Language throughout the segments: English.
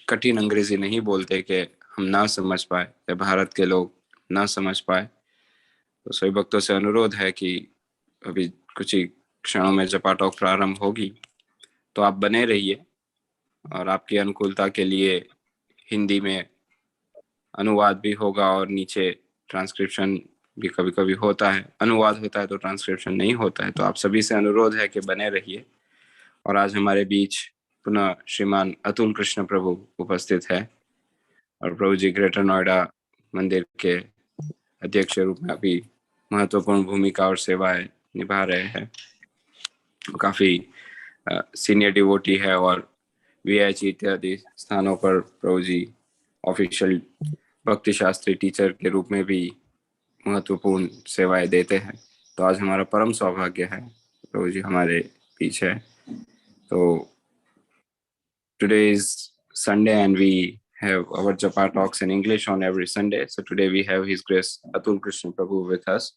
कठिन अंग्रेजी नहीं बोलते कि हम ना समझ पाए या भारत के लोग ना समझ पाए। तो सभी भक्तों से अनुरोध है कि अभी कुछ ही क्षणों में जपा टॉक प्रारंभ होगी, तो आप बने रहिए। और आपकी अनुकूलता के लिए हिंदी में अनुवाद भी होगा और नीचे ट्रांसक्रिप्शन भी कभी कभी होता है। अनुवाद होता है तो ट्रांसक्रिप्शन नहीं होता है। तो आप सभी से अनुरोध है कि बने रहिए। और आज हमारे बीच पुनः श्रीमान अतुल कृष्ण प्रभु उपस्थित है और प्रभु जी ग्रेटर नोएडा मंदिर के अध्यक्ष रूप में अभी महत्वपूर्ण भूमिका और सेवाएं निभा रहे हैं। काफी सीनियर डिवोटी है और वीआईची इत्यादि स्थानों पर प्रभु जी ऑफिशियल भक्ति शास्त्री टीचर के रूप में भी महत्वपूर्ण सेवाएं देते हैं। तो आज हमारा परम सौभाग्य है प्रभु जी हमारे बीच है। तो today is Sunday and we have our Japa talks in English on every Sunday. So today we have His Grace Atul Krishna Prabhu with us.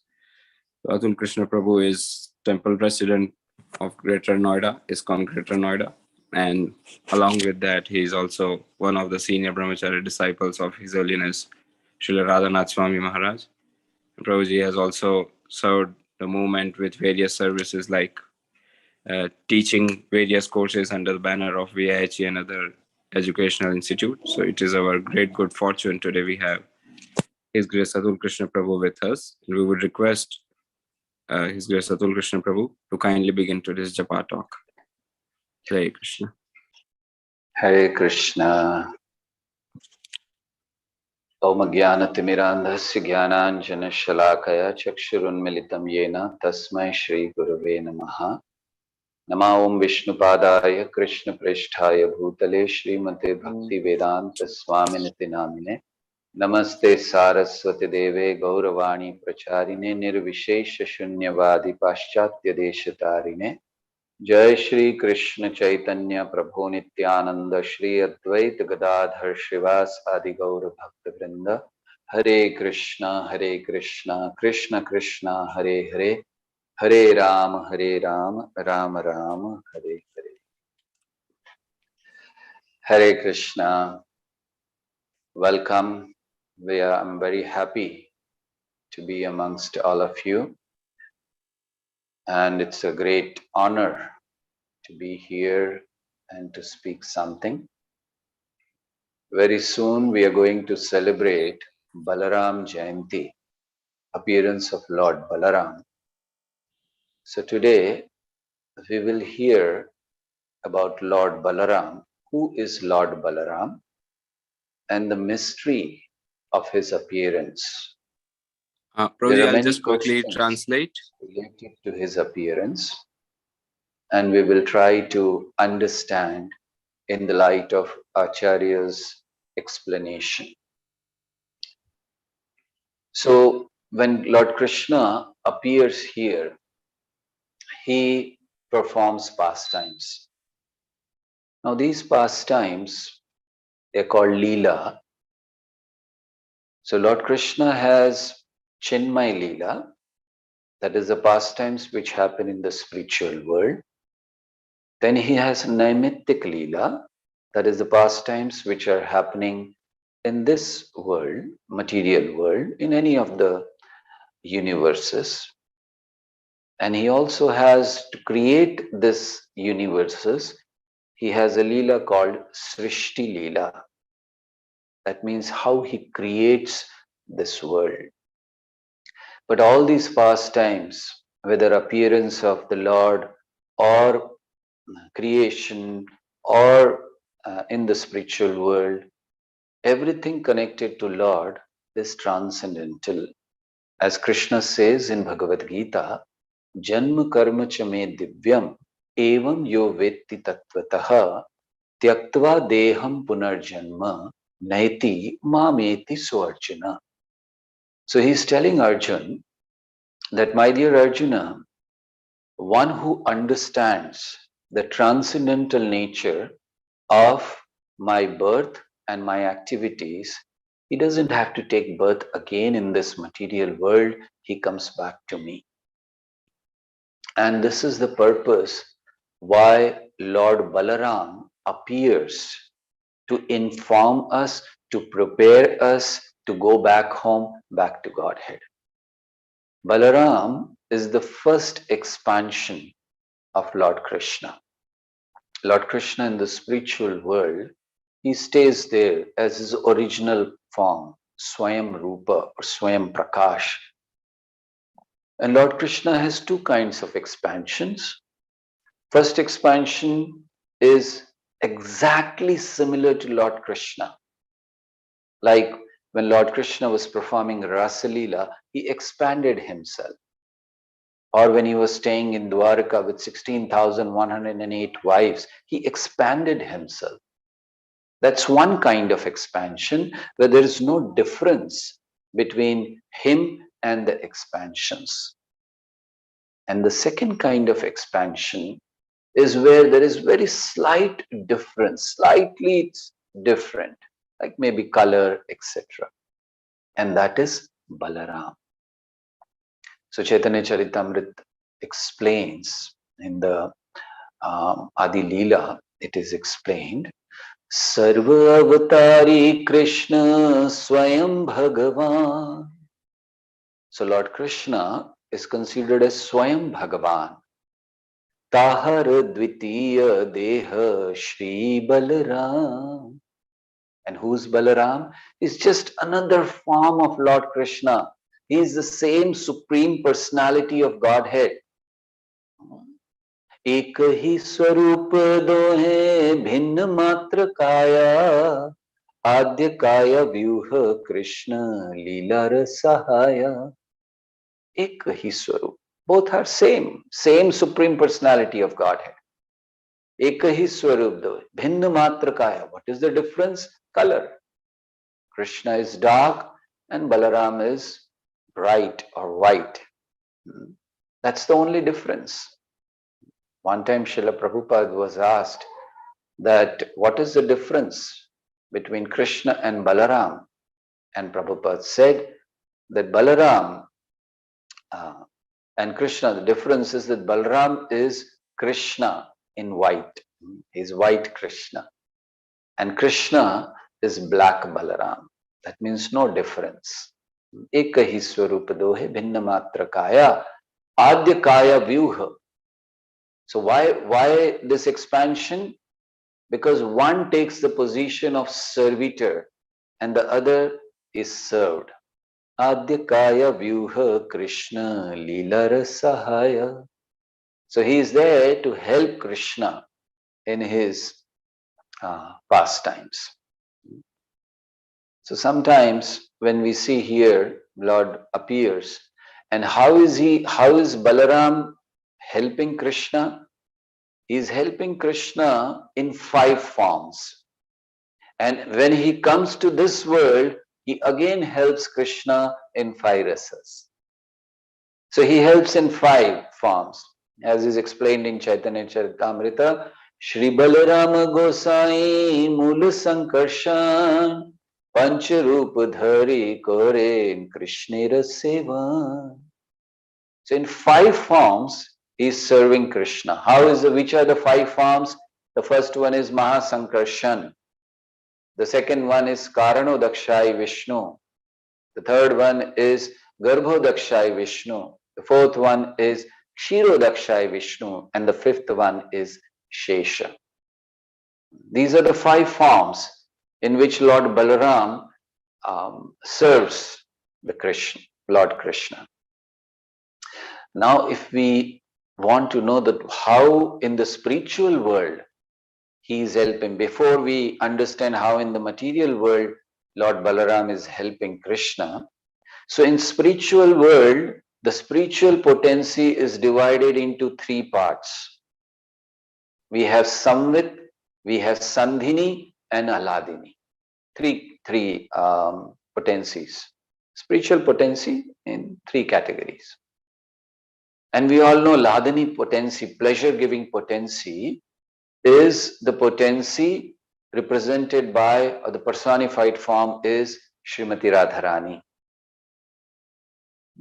So Atul Krishna Prabhu is temple president of Greater Noida, ISKCON Greater Noida. And along with that, he is also one of the senior brahmachari disciples of His Holiness Srila Radhanath Swami Maharaj. Prabhuji has also served the movement with various services like teaching various courses under the banner of VIH and other educational institutes. So it is our great good fortune today we have His Grace Atul Krishna Prabhu with us. We would request His Grace Atul Krishna Prabhu to kindly begin today's Japa talk. Hare Krishna. Hare Krishna. Om Jnanatimirandhasya Jnananjana Shalakaya Chakshurunmilitam Yena Tasmai Shri Gurave Namaha. Nama Om Vishnupadaya Krishna Pristhaya Bhutale Srimate Bhakti Vedanta Swaminiti Namine. Namaste Saraswati Deve Gauravani Pracharine Nirvishesha Shunyavadi Paschatya Deshatarine. Jai Shri Krishna Chaitanya Prabhu Nityananda Shri Advaita Gadadhar Shivas Adi Gaura Bhakta Vrinda. Hare Krishna Krishna Krishna Hare Hare, Hare Ram Ram Ram Hare Hare. Hare Krishna. Welcome. I'm very happy to be amongst all of you, and it's a great honor to be here and to speak something. Very soon we are going to celebrate Balaram Jayanti, appearance of Lord Balaram. So today we will hear about Lord Balaram, who is Lord Balaram, and the mystery of his appearance. Prabhuji, I'll just quickly translate related to his appearance, and we will try to understand in the light of Acharya's explanation. So when Lord Krishna appears here, he performs pastimes. Now these pastimes, they're called Leela. So Lord Krishna has Chinmay Leela, that is the pastimes which happen in the spiritual world. Then he has Naimittik Leela, that is the pastimes which are happening in this world, material world, in any of the universes. And he also has, to create this universes, he has a Leela called Srishti Leela. That means how he creates this world. But all these pastimes, whether appearance of the Lord or creation or in the spiritual world, everything connected to Lord is transcendental. As Krishna says in Bhagavad Gita, Janma karma cha me divyam evam yo vetti tattvataha tyaktva deham punarjanma naiti mameti swarjana. So he's telling Arjun that, my dear Arjuna, one who understands the transcendental nature of my birth and my activities, he doesn't have to take birth again in this material world. He comes back to me. And this is the purpose why Lord Balaram appears to inform us, to prepare us to go back home, back to Godhead. Balaram is the first expansion of Lord Krishna. Lord Krishna in the spiritual world, he stays there as his original form, Swayam Rupa or Swayam Prakash. And Lord Krishna has two kinds of expansions. First expansion is exactly similar to Lord Krishna. Like when Lord Krishna was performing Rasa Leela, he expanded himself. Or when he was staying in Dwarka with 16,108 wives, he expanded himself. That's one kind of expansion where there is no difference between him and the expansions. And the second kind of expansion is where there is very slight difference, slightly it's different, like maybe color, etc. And that is Balaram. So Chaitanya Charitamrita explains in the Adi Leela, it is explained, Sarva Avatari Krishna Swayam Bhagavan. So Lord Krishna is considered as Swayam Bhagavan. Tahar Dvitiya Deha Shri Balaram. And who's Balaram? Is just another form of Lord Krishna. He is the same Supreme Personality of Godhead. एक ही स्वरूप दो है भिन्न मात्र काया आद्य काय व्यूह कृष्ण लीला रसहाया एक ही स्वरूप both are same supreme personality of Godhead एक ही स्वरूप दो भिन्न मात्र काया what is the difference color Krishna is dark and Balaram is bright or white that's the only difference. One time Srila Prabhupada was asked that what is the difference between Krishna and Balaram? And Prabhupada said that Balaram and Krishna, the difference is that Balaram is Krishna in white. He is white Krishna. And Krishna is black Balaram. That means no difference. Eka hi swarupa dohe bhinna matra kaya adya kaya vyuha. So why this expansion? Because one takes the position of servitor and the other is served. Adya kaya vyuha Krishna lila rasahaya. So he is there to help Krishna in his pastimes. So sometimes when we see here Lord appears and how is Balaram helping Krishna? He is helping Krishna in 5 forms. And when he comes to this world, he again helps Krishna in 5 rasas. So he helps in 5 forms. As is explained in Chaitanya Charitamrita, Shri Balarama Gosai Mula Sankarshan Pancharup Dhari Kore Krishnera Sevan. So in 5 forms, he is serving Krishna. Which are the 5 forms? The first one is Mahasankarshan. The second one is Karano Dakshai Vishnu. The third one is Garbho Dakshai Vishnu. The fourth one is Kshiro Dakshai Vishnu. And the fifth one is Shesha. These are the 5 forms in which Lord Balaram serves the Krishna, Lord Krishna. Now, if we want to know that how in the spiritual world he is helping, before we understand how in the material world Lord Balaram is helping Krishna. So in spiritual world, the spiritual potency is divided into 3 parts. We have Samvit, we have Sandhini and Aladini. Three potencies. Spiritual potency in 3 categories. And we all know Ladini potency, pleasure-giving potency, is the potency represented by, or the personified form is Srimati Radharani.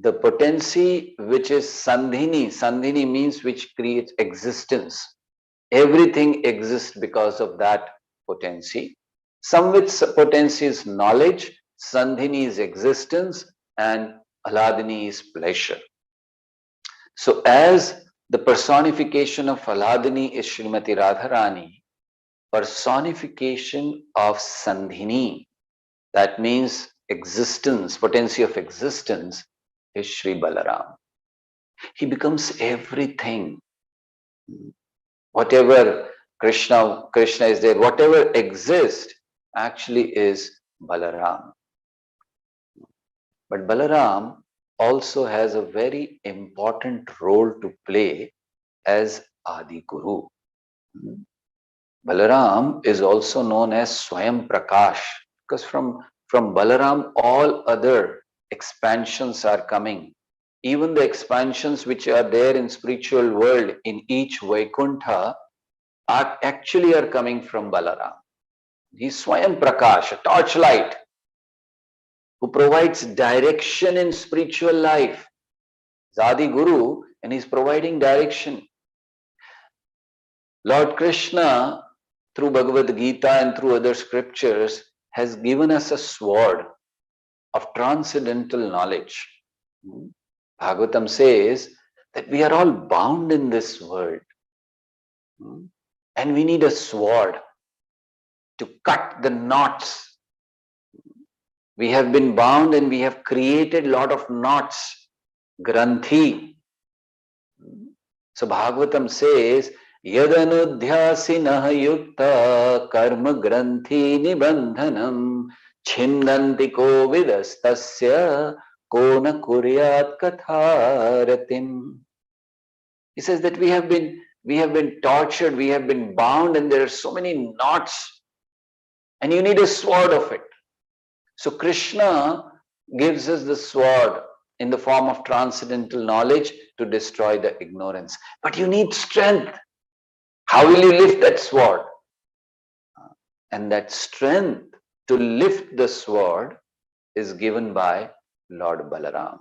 The potency which is Sandhini, Sandhini means which creates existence. Everything exists because of that potency. Samvit's potency is knowledge, Sandhini is existence, and Ahladini is pleasure. So as the personification of Ahladini is Srimati Radharani, personification of Sandhini, that means existence, potency of existence, is Sri Balaram. He becomes everything. Whatever Krishna is there, whatever exists actually is Balaram. But Balaram also has a very important role to play as Adi Guru. Balaram is also known as Swayam Prakash, because from Balaram all other expansions are coming. Even the expansions which are there in spiritual world in each Vaikuntha are coming from Balaram. He's Swayam Prakash, a torchlight, who provides direction in spiritual life. Adi Guru, and he's providing direction. Lord Krishna, through Bhagavad Gita and through other scriptures, has given us a sword of transcendental knowledge. Bhagavatam says that we are all bound in this world. And we need a sword to cut the knots. We have been bound and we have created a lot of knots, granthi. So Bhagavatam says, Yadanudhyasinah yukta karma granthi nibandhanam chindanti kovidastasya kona kuryat katharatim. He says that we have been tortured, we have been bound, and there are so many knots, and you need a sword of it. So Krishna gives us the sword in the form of transcendental knowledge to destroy the ignorance. But you need strength. How will you lift that sword? And that strength to lift the sword is given by Lord Balaram.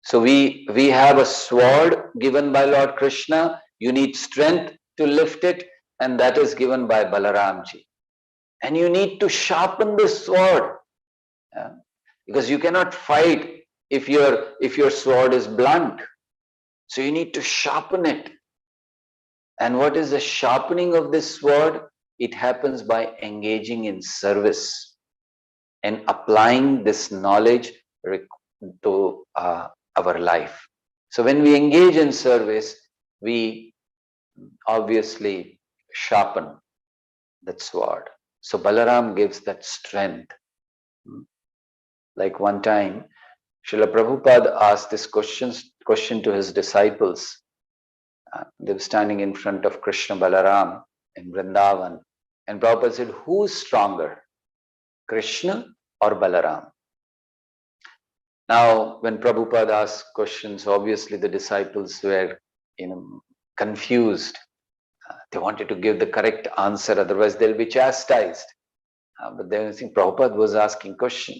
So we have a sword given by Lord Krishna. You need strength to lift it, and that is given by Balaramji. And you need to sharpen the sword, because you cannot fight if your sword is blunt. So you need to sharpen it. And what is the sharpening of this sword? It happens by engaging in service and applying this knowledge to our life. So when we engage in service, we obviously sharpen that sword. So Balaram gives that strength. Like one time, Srila Prabhupada asked this question to his disciples. They were standing in front of Krishna Balaram in Vrindavan. And Prabhupada said, who's stronger, Krishna or Balaram? Now, when Prabhupada asked questions, obviously the disciples were confused. They wanted to give the correct answer, otherwise they'll be chastised. But they were saying Prabhupada was asking question.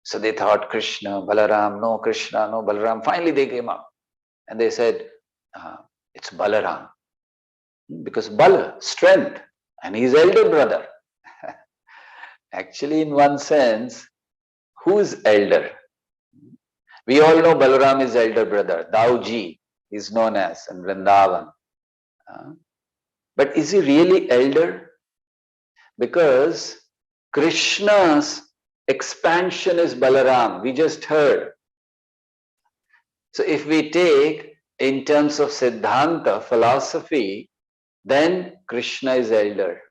So they thought Krishna, Balaram, no Krishna, no Balaram. Finally they came up and they said, it's Balaram. Because Bala, strength, and he's elder brother. Actually, in one sense, who is elder? We all know Balaram is elder brother. Dauji is known as in Vrindavan. But is he really elder? Because Krishna's expansion is Balaram. We just heard. So if we take in terms of Siddhanta, philosophy, then Krishna is elder.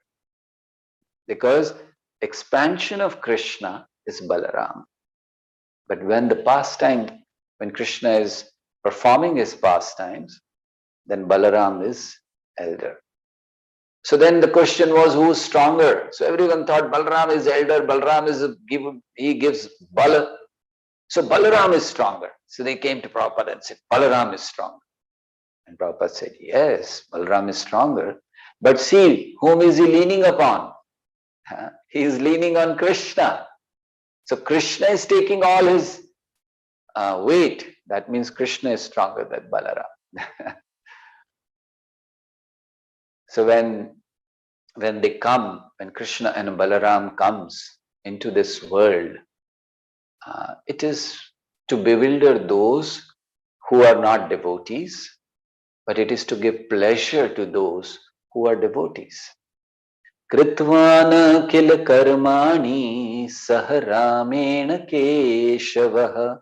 Because expansion of Krishna is Balaram. But when when Krishna is performing his pastimes, then Balaram is elder. So then the question was, who is stronger? So everyone thought Balaram is elder, Balaram he gives Bala. So Balaram is stronger. So they came to Prabhupada and said, Balaram is stronger. And Prabhupada said, yes, Balaram is stronger. But see, whom is he leaning upon? He is leaning on Krishna. So Krishna is taking all his weight. That means Krishna is stronger than Balaram. So when when they come, when Krishna and Balaram comes into this world, it is to bewilder those who are not devotees, but it is to give pleasure to those who are devotees. Kritvan kil karmani sah ramen keshavaha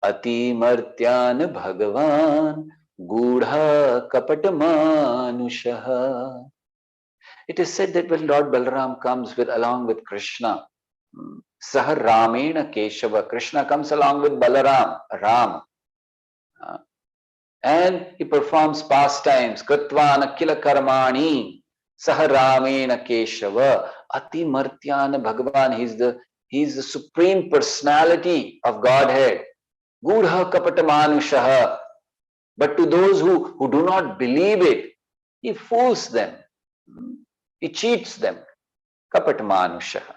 atimartyan bhagavan gudha kapatmanushaha. It is said that when Lord Balaram comes with along with Krishna, Sah Ramena Keshava, Krishna comes along with Balaram, Ram, and he performs pastimes. Kritvana Kila Karmani, Sah Ramena Keshava, Ati Martyana Bhagavan. He's the supreme personality of Godhead. Gudha Kapatamanushaha. But to those who do not believe it, he fools them. He cheats them. Kapatamanushaha.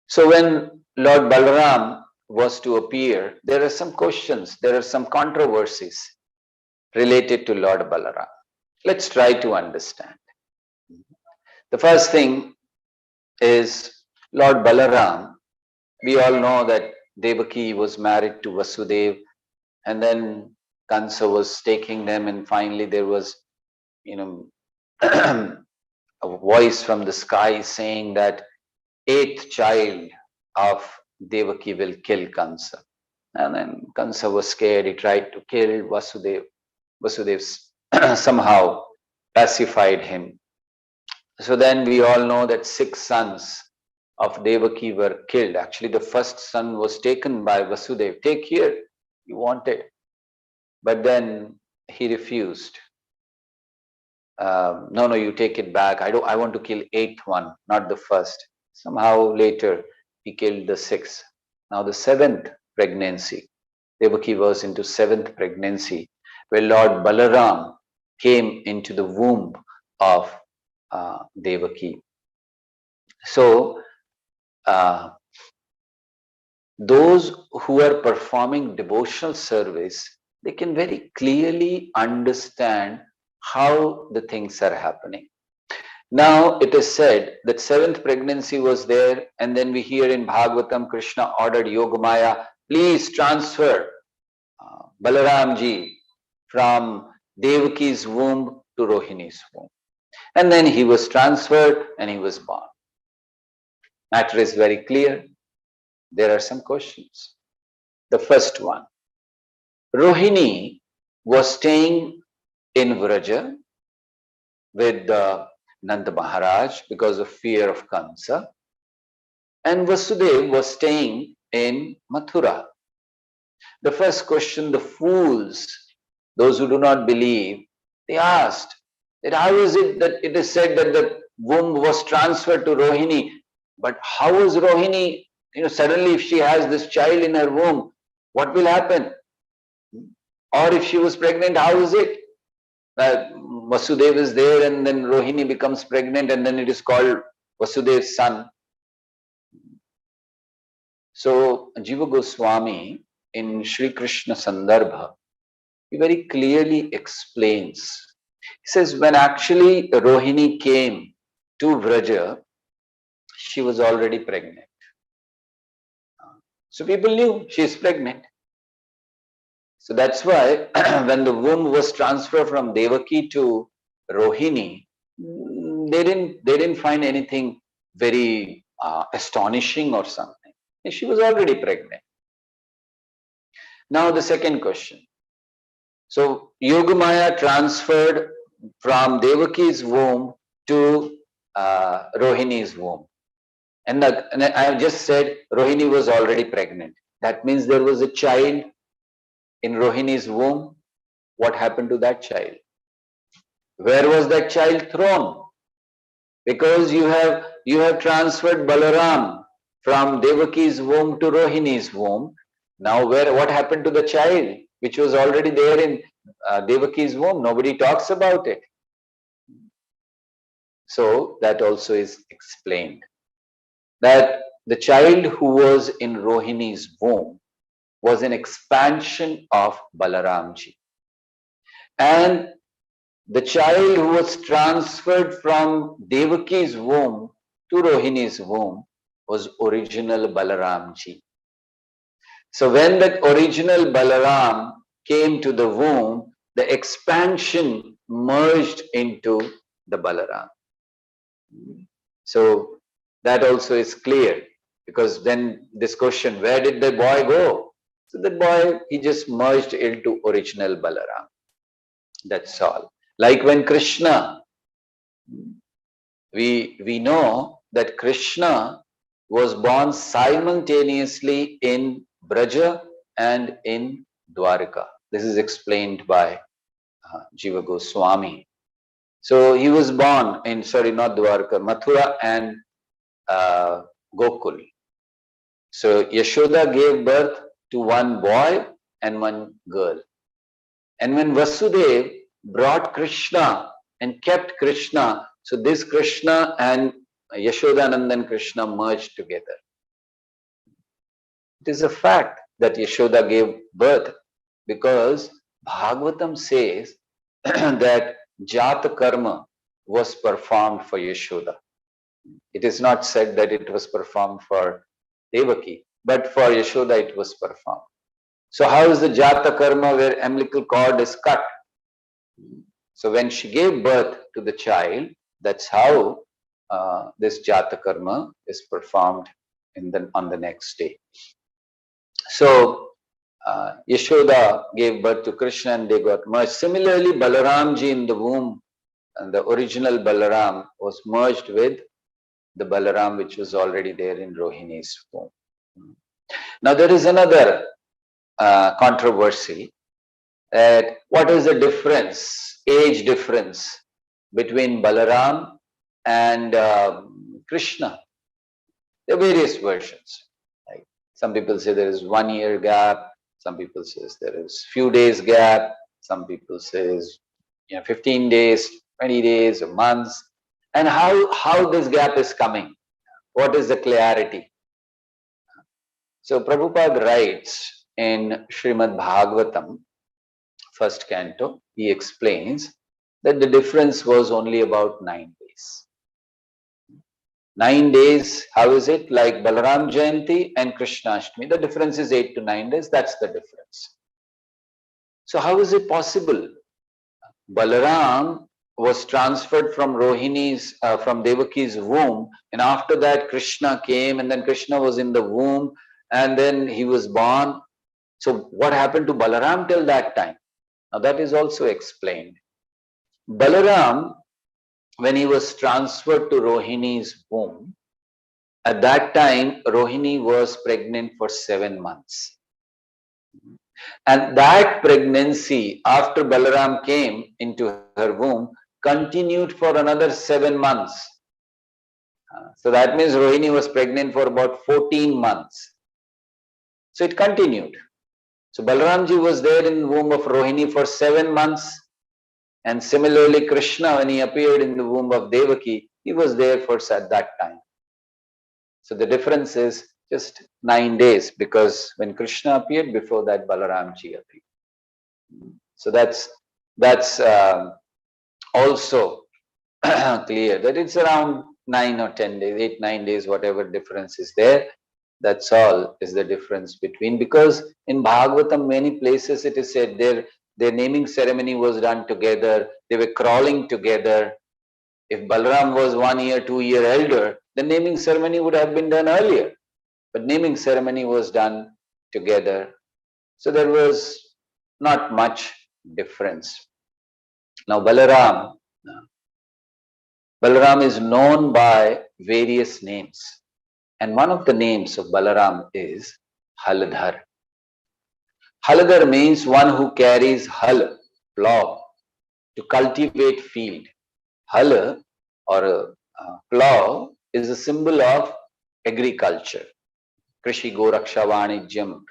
So when Lord Balaram was to appear, there are some questions, there are some controversies related to Lord Balaram. Let's try to understand. The first thing is Lord Balaram. We all know that Devaki was married to Vasudev, and then Kansa was taking them, and finally there was, a voice from the sky saying that eighth child of Devaki will kill Kansa. And then Kansa was scared. He tried to kill Vasudev. Vasudev somehow pacified him. So then we all know that 6 sons of Devaki were killed. Actually, the first son was taken by Vasudev. Take here, you wanted. But then he refused. No, you take it back. I want to kill 8th one, not the first. Somehow later he killed the 6th. Now the 7th pregnancy, Devaki was into 7th pregnancy, where Lord Balaram came into the womb of Devaki. So those who are performing devotional service, they can very clearly understand how the things are happening. Now it is said that 7th pregnancy was there, and then we hear in Bhagavatam, Krishna ordered Yogamaya, please transfer Balaramji from Devaki's womb to Rohini's womb. And then he was transferred and he was born. Matter is very clear. There are some questions. The first one, Rohini was staying in Vraja with Nanda Maharaj because of fear of Kansa, and Vasudev was staying in Mathura. The first question, the fools, those who do not believe, they asked that how is it that it is said that the womb was transferred to Rohini, but how is Rohini, suddenly if she has this child in her womb, what will happen? Or if she was pregnant, how is it that Vasudev is there and then Rohini becomes pregnant and then it is called Vasudev's son? So Jiva Goswami in Sri Krishna Sandarbha, he very clearly explains. He says when actually Rohini came to Vraja, she was already pregnant. So people knew she is pregnant. So that's why when the womb was transferred from Devaki to Rohini, they didn't find anything very astonishing or something. She was already pregnant. Now the second question. So Yogamaya transferred from Devaki's womb to Rohini's womb. And I have just said Rohini was already pregnant. That means there was a child in Rohini's womb. What happened to that child? Where was that child thrown? Because you have transferred Balaram from Devaki's womb to Rohini's womb. Now what happened to the child which was already there in Devaki's womb? Nobody talks about it. So that also is explained. That the child who was in Rohini's womb was an expansion of Balaramji. And the child who was transferred from Devaki's womb to Rohini's womb was original Balaramji. So when that original Balaram came to the womb, the expansion merged into the Balaram. So that also is clear, because then this question, where did the boy go? So the boy, he just merged into original Balaram. That's all. Like when Krishna, we know that Krishna was born simultaneously in Braja and in Dwarka. This is explained by Jiva Goswami. So he was born in, sorry, not Dwarka, Mathura and Gokul. So Yashoda gave birth to one boy and one girl. And when Vasudev brought Krishna and kept Krishna, so this Krishna and Yashodanandan Krishna merged together. It is a fact that Yashoda gave birth, because Bhagavatam says that Jata karma was performed for Yashoda. It is not said that it was performed for Devaki, but for Yashoda it was performed. So how is the Jata karma where umbilical cord is cut? So when she gave birth to the child, that's how this Jata karma is performed on the next day. So Yashoda gave birth to Krishna and they got merged. Similarly, Balaramji in the womb, and the original Balaram was merged with the Balaram which was already there in Rohini's womb. Now there is another controversy, that what is the difference, age difference between Balaram and Krishna? There are various versions. Right? Some people say there is 1 year gap. Some people say there is few days gap. Some people say 15 days, 20 days, months. And how this gap is coming? What is the clarity? So Prabhupada writes in Srimad Bhagavatam, first canto, he explains that the difference was only about 9 days. 9 days, how is it? Like Balaram Jayanti and Krishnashtami, the difference is 8 to 9 days, that's the difference. So how is it possible? Balaram was transferred from Rohini's, from Devaki's womb, and after that Krishna came, and then Krishna was in the womb, and then he was born. So what happened to Balaram till that time? Now that is also explained. Balaram, when he was transferred to Rohini's womb, at that time Rohini was pregnant for 7 months. And that pregnancy, after Balaram came into her womb, continued for another 7 months. So that means Rohini was pregnant for about 14 months. So it continued. So Balaramji was there in the womb of Rohini for 7 months. And similarly, Krishna, when he appeared in the womb of Devaki, he was there for at that time. So the difference is just 9 days, because when Krishna appeared, before that Balaramji appeared. So that's also clear, that it's around 9 or 10 days, 8, 9 days, whatever difference is there. That's all is the difference between, because in Bhagavatam many places it is said their naming ceremony was done together, they were crawling together. If Balaram was 1 year, 2 year elder, the naming ceremony would have been done earlier. But naming ceremony was done together. So there was not much difference. Now Balaram is known by various names. And one of the names of Balaram is Haladhar. Haladhar means one who carries hal, plough, to cultivate field. Hal or a plough is a symbol of agriculture. Krishi Goraksha Vanijyam.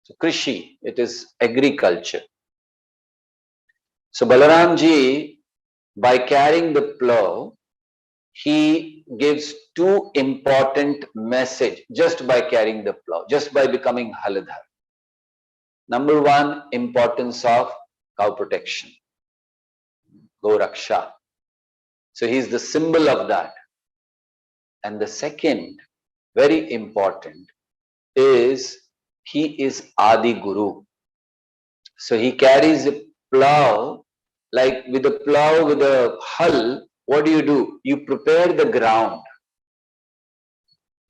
So Krishi, it is agriculture. So Balaramji, by carrying the plough, he gives 2 important messages just by carrying the plough, just by becoming Haladhar. Number 1, importance of cow protection. Goraksha. So he is the symbol of that. And the second, very important, is he is Adi Guru. So he carries a plow, like with a plow, with a hull. What do? You prepare the ground.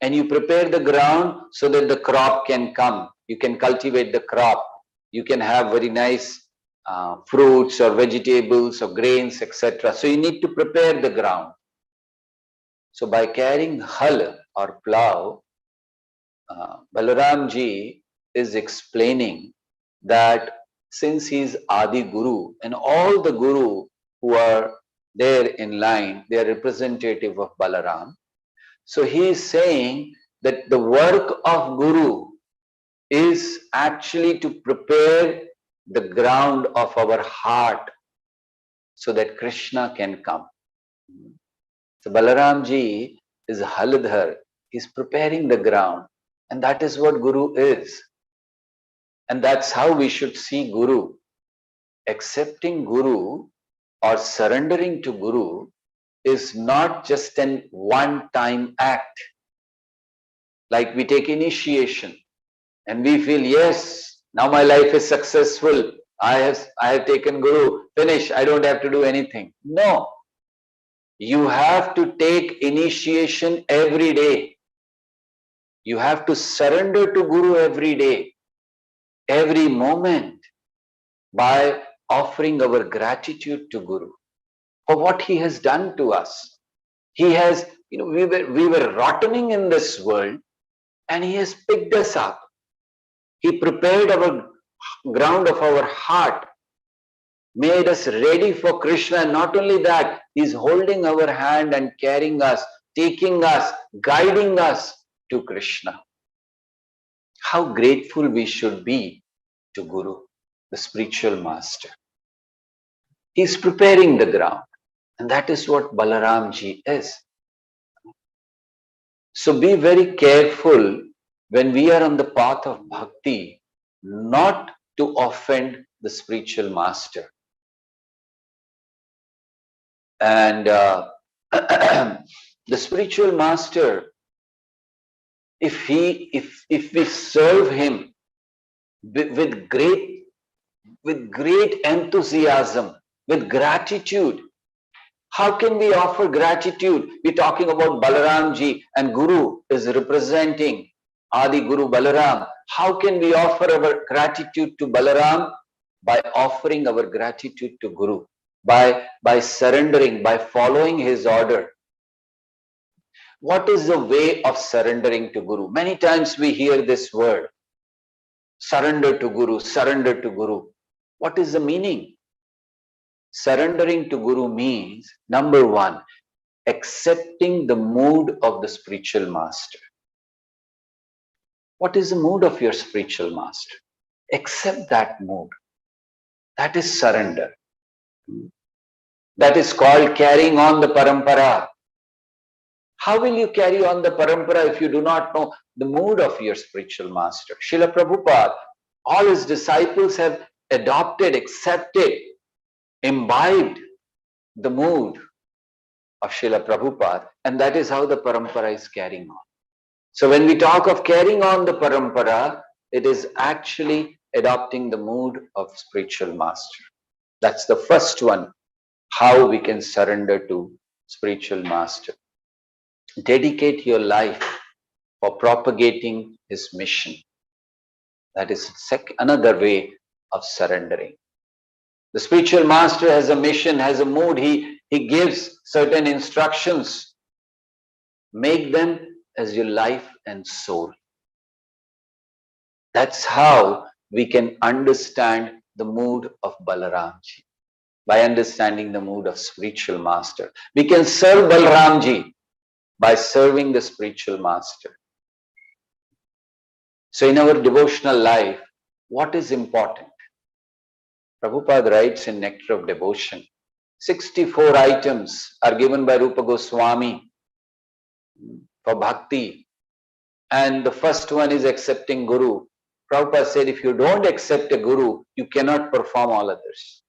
And you prepare the ground so that the crop can come. You can cultivate the crop. You can have very nice fruits or vegetables or grains, etc. So you need to prepare the ground. So by carrying hull or plow, Balaram ji is explaining that since he is Adi Guru and all the Guru who are there in line, they are representative of Balaram. So he is saying that the work of Guru is actually to prepare the ground of our heart so that Krishna can come. So Balaram ji is Haladhar. He's preparing the ground. And that is what Guru is. And that's how we should see Guru. Accepting Guru or surrendering to Guru is not just an one-time act. Like we take initiation and we feel, yes, now my life is successful. I have taken Guru. Finish. I don't have to do anything. No. You have to take initiation every day. You have to surrender to Guru every day, every moment, by offering our gratitude to Guru for what he has done to us. He has, we were rotting in this world and he has picked us up. He prepared our ground of our heart, made us ready for Krishna. And not only that, he's holding our hand and carrying us, taking us, guiding us to Krishna. How grateful we should be to Guru, the spiritual master. He's preparing the ground. And that is what Balaram ji is. So be very careful when we are on the path of bhakti, not to offend the spiritual master. And the spiritual master, if we serve him with great enthusiasm, with gratitude, how can we offer gratitude? We're talking about Balaram ji and Guru is representing Adi Guru Balaram. How can we offer our gratitude to Balaram? By offering our gratitude to Guru, by surrendering, by following his order. What is the way of surrendering to Guru? Many times we hear this word, surrender to Guru, surrender to Guru. What is the meaning? Surrendering to Guru means, number one, accepting the mood of the spiritual master. What is the mood of your spiritual master? Accept that mood. That is surrender. That is called carrying on the parampara. How will you carry on the parampara if you do not know the mood of your spiritual master? Srila Prabhupada, all his disciples have adopted, accepted, imbibed the mood of Srila Prabhupada, and that is how the parampara is carrying on. So when we talk of carrying on the parampara, it is actually adopting the mood of spiritual master. That's the first one, how we can surrender to spiritual master. Dedicate your life for propagating his mission. That is another way of surrendering. The spiritual master has a mission, has a mood. He gives certain instructions. Make them as your life and soul. That's how we can understand the mood of Balaramji. By understanding the mood of spiritual master. We can serve Balaramji by serving the spiritual master. So in our devotional life, what is important? Prabhupada writes in Nectar of Devotion, 64 items are given by Rupa Goswami for bhakti. And the first one is accepting Guru. Prabhupada said, if you don't accept a Guru, you cannot perform all others.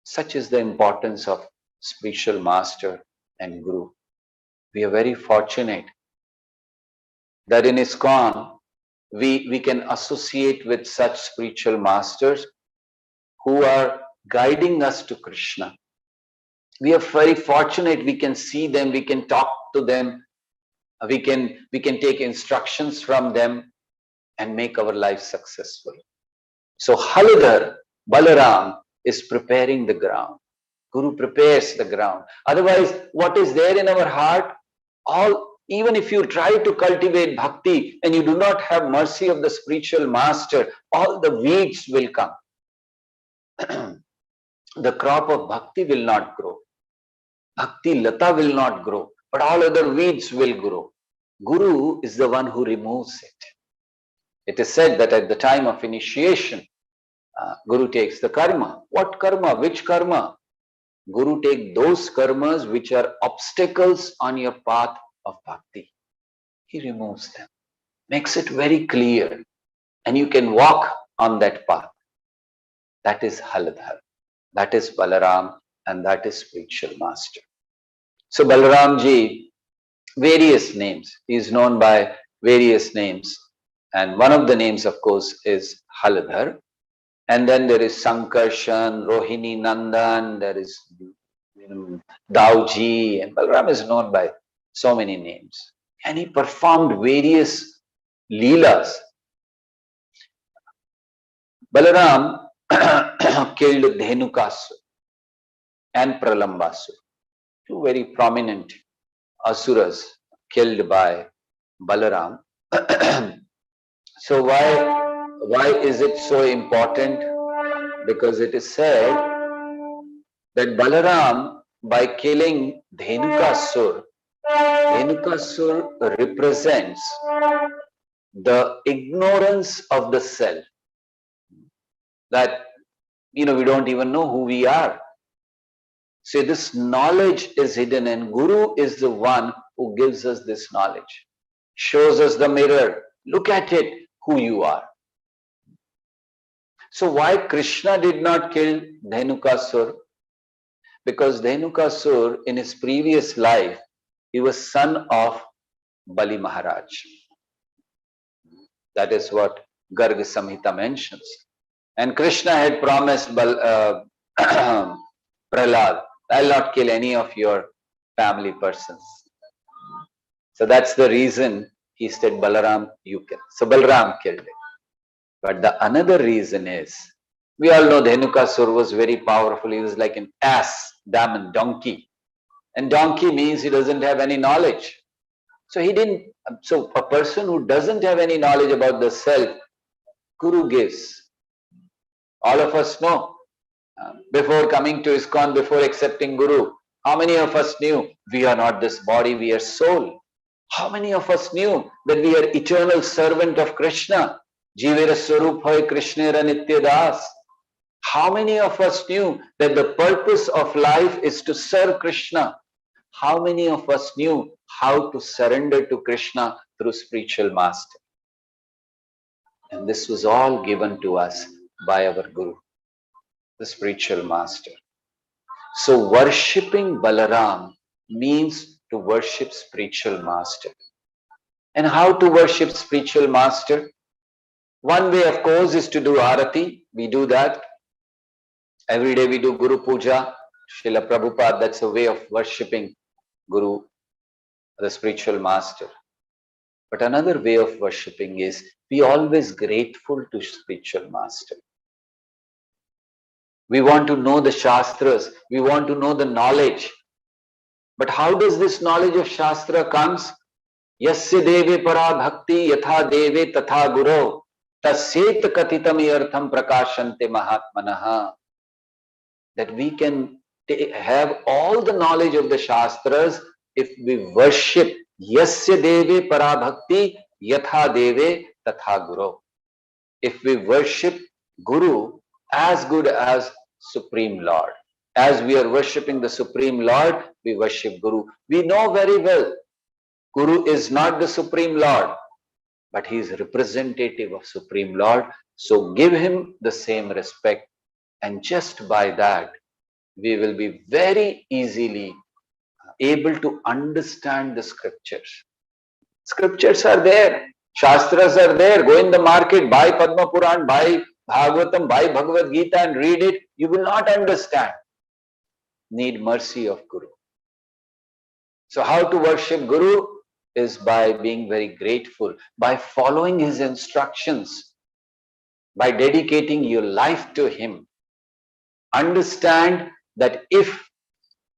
Such is the importance of spiritual master and guru. We are very fortunate that in ISKCON we can associate with such spiritual masters who are guiding us to Krishna. We are very fortunate, we can see them, we can talk to them, we can take instructions from them and make our life successful. So Halidhar, Balaram is preparing the ground. Guru prepares the ground. Otherwise, what is there in our heart, even if you try to cultivate bhakti and you do not have mercy of the spiritual master, all the weeds will come. The crop of bhakti will not grow. Bhakti lata will not grow, but all other weeds will grow. Guru is the one who removes it. It is said that at the time of initiation, Guru takes the karma. What karma? Which karma? Guru takes those karmas which are obstacles on your path of bhakti. He removes them, makes it very clear, and you can walk on that path. That is Halidhar, that is Balaram, and that is spiritual master. So Balaram ji, various names. He is known by various names, and one of the names, of course, is Halidhar. And then there is Sankarshan, Rohini Nandan, there is Dauji, and Balaram is known by so many names. And he performed various leelas. Balaram killed Dhenukasur and Pralambasur, two very prominent asuras killed by Balaram. So why is it so important? Because it is said that Balaram, by killing Dhenukasur represents the ignorance of the self. That, we don't even know who we are. So this knowledge is hidden, and Guru is the one who gives us this knowledge. Shows us the mirror. Look at it, who you are. So why Krishna did not kill Dhenukasur? Because Dhenukasur, in his previous life, he was son of Bali Maharaj. That is what Garga Samhita mentions. And Krishna had promised Prahlad, I'll not kill any of your family persons. So that's the reason he said, Balaram, you kill. So Balaram killed it. But the another reason is, we all know Dhenukasur was very powerful. He was like an ass, damn, donkey. And donkey means he doesn't have any knowledge. So a person who doesn't have any knowledge about the self, Guru gives. All of us know, before coming to ISKCON, before accepting Guru, how many of us knew we are not this body, we are soul? How many of us knew that we are eternal servant of Krishna? Jivera Swarup Hoy Krishnera Nitya Das. How many of us knew that the purpose of life is to serve Krishna? How many of us knew how to surrender to Krishna through spiritual master? And this was all given to us by our Guru, the spiritual master. So worshipping Balaram means to worship spiritual master. And how to worship spiritual master? One way, of course, is to do Arati. We do that. Every day we do Guru Puja. Srila Prabhupada, that's a way of worshipping Guru, the spiritual master. But another way of worshipping is be always grateful to spiritual master. We want to know the Shastras. We want to know the knowledge. But how does this knowledge of Shastra comes? Yasya deve para bhakti yatha deve tatha guru tasyet kathitam artham prakashante mahatmanaha. That we can have all the knowledge of the Shastras if we worship Yasya deve para bhakti yatha deve tatha guru. If we worship Guru as good as Supreme Lord. As we are worshipping the Supreme Lord, we worship Guru. We know very well, Guru is not the Supreme Lord, but he is representative of Supreme Lord. So give him the same respect. And just by that, we will be very easily able to understand the scriptures. Scriptures are there, Shastras are there. Go in the market, buy Padma Puran, buy Bhagavatam, buy Bhagavad Gita and read it. You will not understand. Need mercy of Guru. So how to worship Guru is by being very grateful, by following his instructions, by dedicating your life to him. Understand that if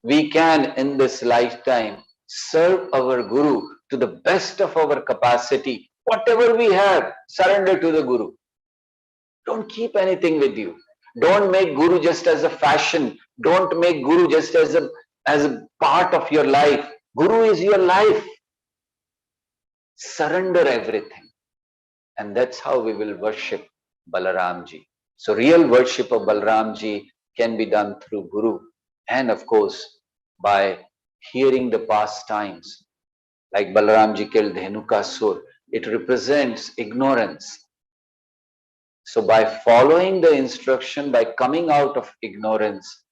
we can in this lifetime serve our Guru to the best of our capacity, whatever we have, surrender to the Guru. Don't keep anything with you. Don't make Guru just as a fashion. Don't make Guru just as a part of your life. Guru is your life. Surrender everything. And that's how we will worship Balaramji. So real worship of Balaramji can be done through Guru. And of course, by hearing the past times, like Balaramji killed Dhenukasur, it represents ignorance. So by following the instruction, by coming out of ignorance,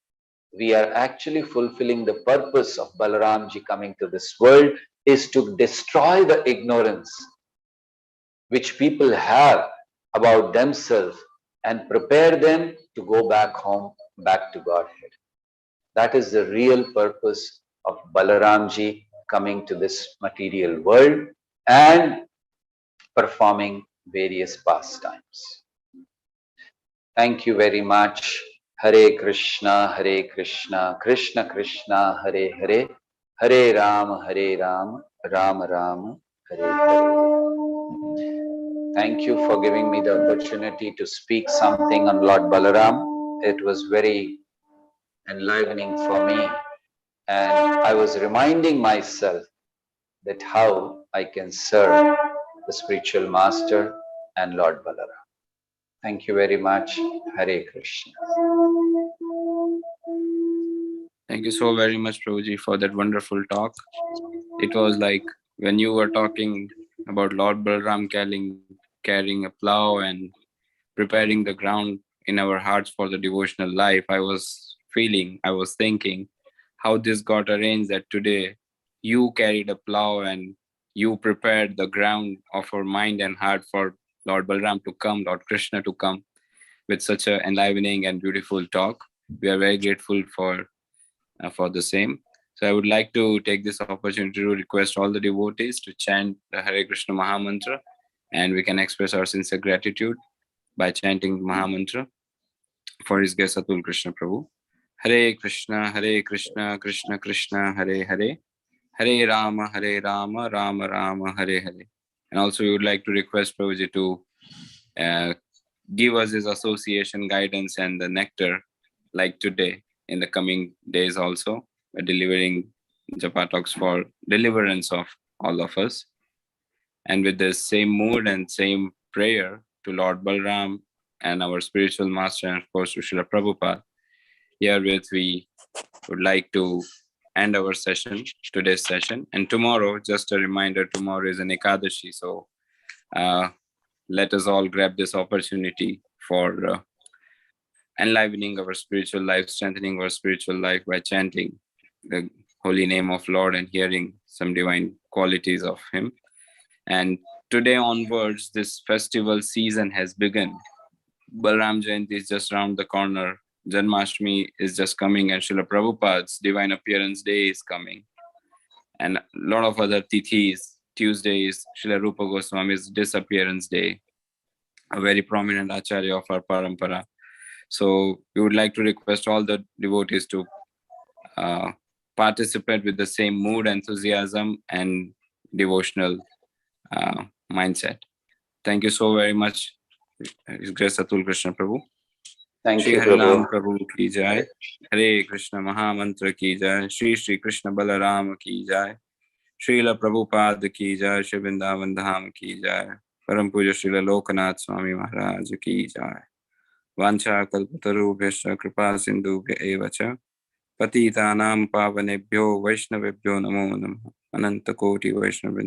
we are actually fulfilling the purpose of Balaramji coming to this world, is to destroy the ignorance which people have about themselves and prepare them to go back home, back to Godhead. That is the real purpose of Balaramji coming to this material world and performing various pastimes. Thank you very much. Hare Krishna, Krishna Krishna, Hare Hare, Hare Ram, Ram Ram, Hare Hare. Thank you for giving me the opportunity to speak something on Lord Balaram. It was very enlivening for me, and I was reminding myself that how I can serve the spiritual master and Lord Balaram. Thank you very much. Hare Krishna. Thank you so very much, Prabhuji, for that wonderful talk. It was like when you were talking about Lord Balaram carrying a plow and preparing the ground in our hearts for the devotional life, I was thinking how this got arranged that today you carried a plow and you prepared the ground of our mind and heart for Lord Balaram to come, Lord Krishna to come with such an enlivening and beautiful talk. We are very grateful for the same. So I would like to take this opportunity to request all the devotees to chant the Hare Krishna Mahamantra, and we can express our sincere gratitude by chanting Mahamantra for his guest Atul Krishna Prabhu. Hare Krishna, Krishna Krishna, Hare Hare, Hare Rama, Rama Rama, Hare Hare. And also we would like to request Prabhuji to give us his association guidance and the nectar like today in the coming days also, delivering Japa talks for deliverance of all of us. And with the same mood and same prayer to Lord Balram and our spiritual master, and of course to Srila Prabhupada, herewith we would like to end our session, today's session. And tomorrow, just a reminder, tomorrow is an Ekadashi. So let us all grab this opportunity for enlivening our spiritual life, strengthening our spiritual life by chanting the holy name of Lord and hearing some divine qualities of him. And today onwards, this festival season has begun. Balram Jayanti is just around the corner. Janmashtami is just coming, and Srila Prabhupada's Divine Appearance Day is coming. And a lot of other tithis. Tuesday is Srila Rupa Goswami's Disappearance Day, a very prominent acharya of our parampara. So we would like to request all the devotees to participate with the same mood, enthusiasm, and devotional mindset. Thank you so very much, His Grace Atul Krishna Prabhu. Thank Shri you, Harinam Prabhu. Prabhu ki jai, Hare Krishna Mahamantra ki jai, Shri Shri Krishna Balaram ki jai, Srila Prabhupada ki jai, Shri Vrindavan Dham ki jai, Param Puja Srila Lokanath Swami Maharaj ki jai. Vancha kalpatarubhyascha kripa sindhubhya eva cha patitanam pavanebhyo vaishnavebhyo namo namaha. Ananta koti Vaishnava